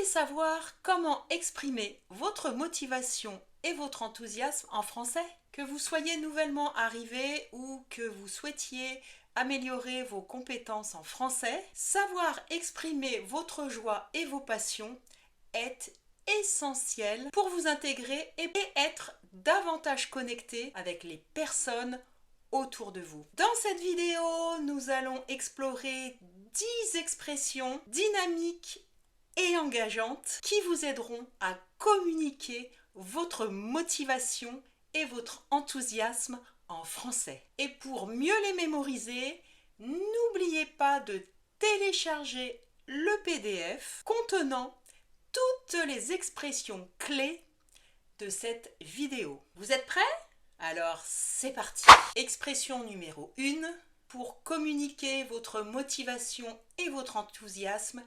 savoir comment exprimer votre motivation et votre enthousiasme en français? Que vous soyez nouvellement arrivé ou que vous souhaitiez améliorer vos compétences en français, savoir exprimer votre joie et vos passions est essentiel pour vous intégrer et être davantage connecté avec les personnes autour de vous. Dans cette vidéo, nous allons explorer 10 expressions dynamiques et engageantes qui vous aideront à communiquer votre motivation et votre enthousiasme en français. Et pour mieux les mémoriser, n'oubliez pas de télécharger le PDF contenant toutes les expressions clés de cette vidéo. Vous êtes prêts? Alors c'est parti. Expression numéro 1. Pour communiquer votre motivation et votre enthousiasme,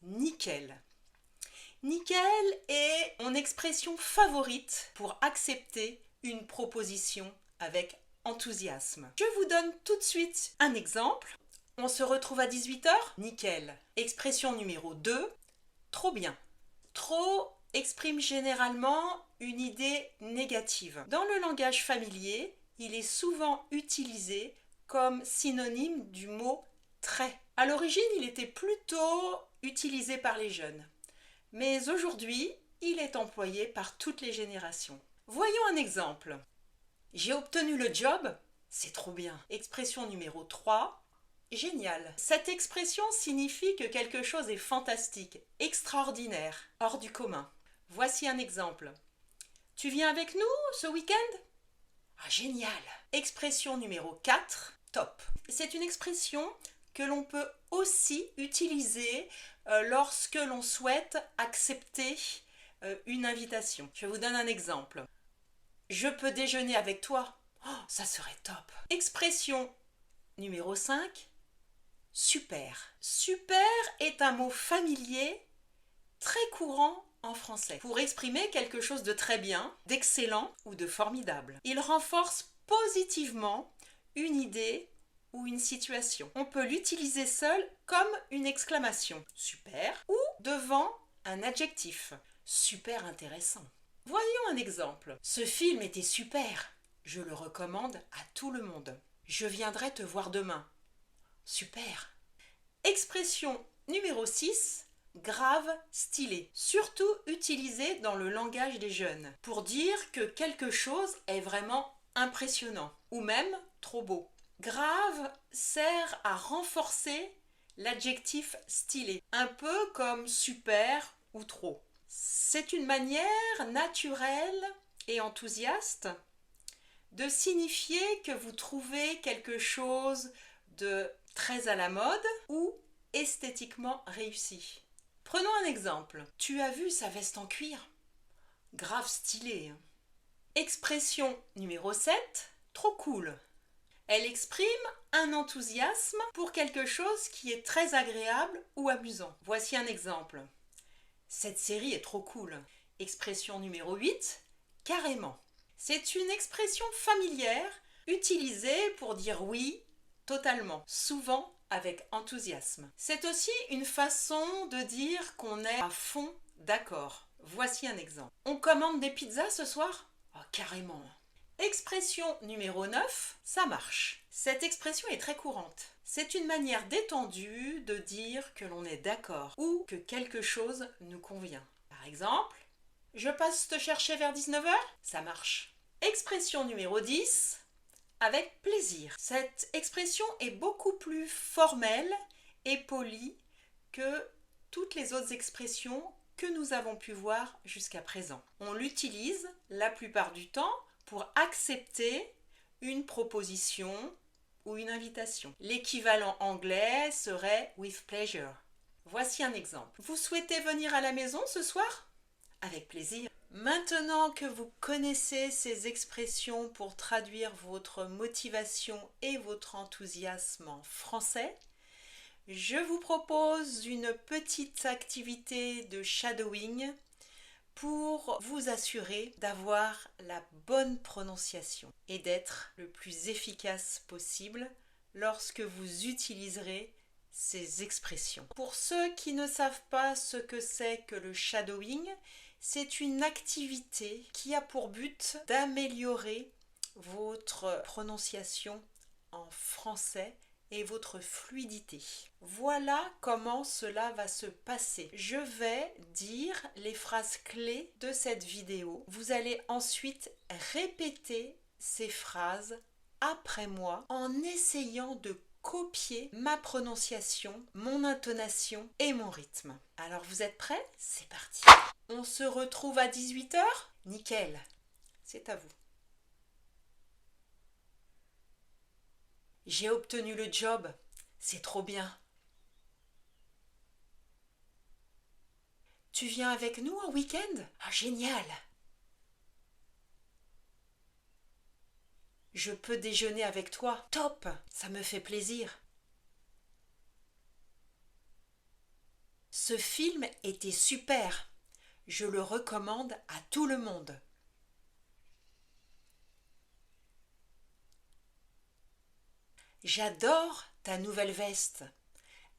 nickel. Nickel est mon expression favorite pour accepter une proposition avec enthousiasme. Je vous donne tout de suite un exemple. On se retrouve à 18 h? Nickel. Expression numéro 2. Trop bien. Trop exprime généralement une idée négative. Dans le langage familier, il est souvent utilisé comme synonyme du mot très. À l'origine, il était plutôt utilisé par les jeunes. Mais aujourd'hui, il est employé par toutes les générations. Voyons un exemple. J'ai obtenu le job, c'est trop bien. Expression numéro 3. Génial. Cette expression signifie que quelque chose est fantastique, extraordinaire, hors du commun. Voici un exemple. Tu viens avec nous ce week-end? Ah, génial. Expression numéro 4. Top. C'est une expression que l'on peut aussi utiliser lorsque l'on souhaite accepter une invitation. Je vous donne un exemple. Je peux déjeuner avec toi? Oh, ça serait top. Expression numéro 5. Super. Super est un mot familier très courant en français pour exprimer quelque chose de très bien, d'excellent ou de formidable. Il renforce positivement une idée ou une situation. On peut l'utiliser seul comme une exclamation, super, ou devant un adjectif, super intéressant. Voyons un exemple. Ce film était super. Je le recommande à tout le monde. Je viendrai te voir demain. Super. Expression numéro 6. Grave, stylé. Surtout utilisé dans le langage des jeunes pour dire que quelque chose est vraiment impressionnant ou même trop beau. Grave sert à renforcer l'adjectif stylé, un peu comme super ou trop. C'est une manière naturelle et enthousiaste de signifier que vous trouvez quelque chose de très à la mode ou esthétiquement réussi. Prenons un exemple. Tu as vu sa veste en cuir? Grave stylé. Expression numéro 7. Trop cool. Elle exprime un enthousiasme pour quelque chose qui est très agréable ou amusant. Voici un exemple. Cette série est trop cool. Expression numéro 8. Carrément. C'est une expression familière utilisée pour dire oui, totalement, souvent avec enthousiasme. C'est aussi une façon de dire qu'on est à fond d'accord. Voici un exemple. On commande des pizzas ce soir? Oh, carrément. Expression numéro 9, ça marche. Cette expression est très courante. C'est une manière détendue de dire que l'on est d'accord ou que quelque chose nous convient. Par exemple, je passe te chercher vers 19 h? Ça marche. Expression numéro 10, avec plaisir. Cette expression est beaucoup plus formelle et polie que toutes les autres expressions que nous avons pu voir jusqu'à présent. On l'utilise la plupart du temps pour accepter une proposition ou une invitation. L'équivalent anglais serait with pleasure. Voici un exemple. Vous souhaitez venir à la maison ce soir? Avec plaisir. Maintenant que vous connaissez ces expressions pour traduire votre motivation et votre enthousiasme en français, je vous propose une petite activité de shadowing pour vous assurer d'avoir la bonne prononciation et d'être le plus efficace possible lorsque vous utiliserez ces expressions. Pour ceux qui ne savent pas ce que c'est que le shadowing, c'est une activité qui a pour but d'améliorer votre prononciation en français et votre fluidité. Voilà comment cela va se passer. Je vais dire les phrases clés de cette vidéo. Vous allez ensuite répéter ces phrases après moi en essayant de copier ma prononciation, mon intonation et mon rythme. Alors vous êtes prêts? C'est parti. On se retrouve à 18 h? Nickel. C'est à vous. J'ai obtenu le job. C'est trop bien. Tu viens avec nous en week-end? Ah, génial! Je peux déjeuner avec toi? Top! Ça me fait plaisir. Ce film était super. Je le recommande à tout le monde. J'adore ta nouvelle veste.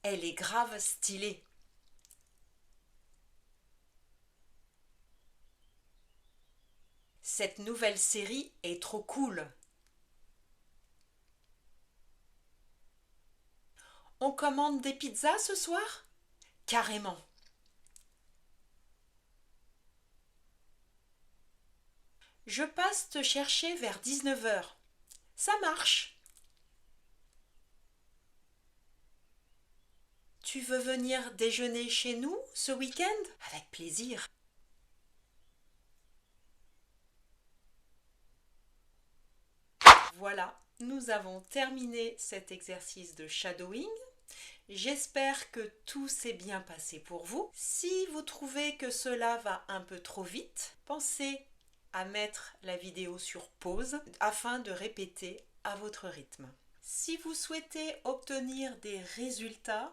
Elle est grave stylée. Cette nouvelle série est trop cool. On commande des pizzas ce soir? Carrément. Je passe te chercher vers 19 h. Ça marche. Tu veux venir déjeuner chez nous ce week-end? Avec plaisir. Voilà, nous avons terminé cet exercice de shadowing. J'espère que tout s'est bien passé pour vous. Si vous trouvez que cela va un peu trop vite, pensez à mettre la vidéo sur pause afin de répéter à votre rythme. Si vous souhaitez obtenir des résultats,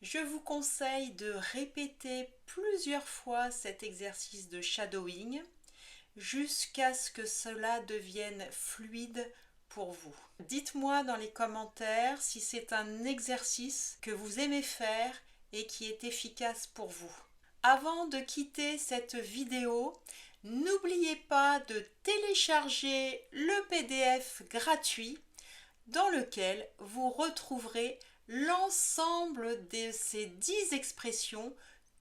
je vous conseille de répéter plusieurs fois cet exercice de shadowing jusqu'à ce que cela devienne fluide pour vous. Dites-moi dans les commentaires si c'est un exercice que vous aimez faire et qui est efficace pour vous. Avant de quitter cette vidéo, n'oubliez pas de télécharger le PDF gratuit dans lequel vous retrouverez l'ensemble de ces 10 expressions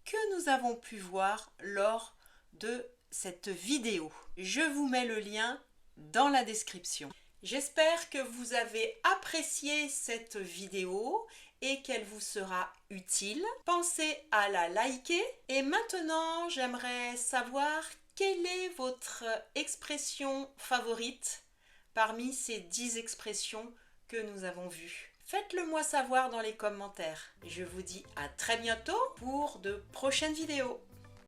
que nous avons pu voir lors de cette vidéo. Je vous mets le lien dans la description. J'espère que vous avez apprécié cette vidéo et qu'elle vous sera utile. Pensez à la liker. Et maintenant, j'aimerais savoir quelle est votre expression favorite parmi ces 10 expressions que nous avons vues. Faites-le moi savoir dans les commentaires. Je vous dis à très bientôt pour de prochaines vidéos.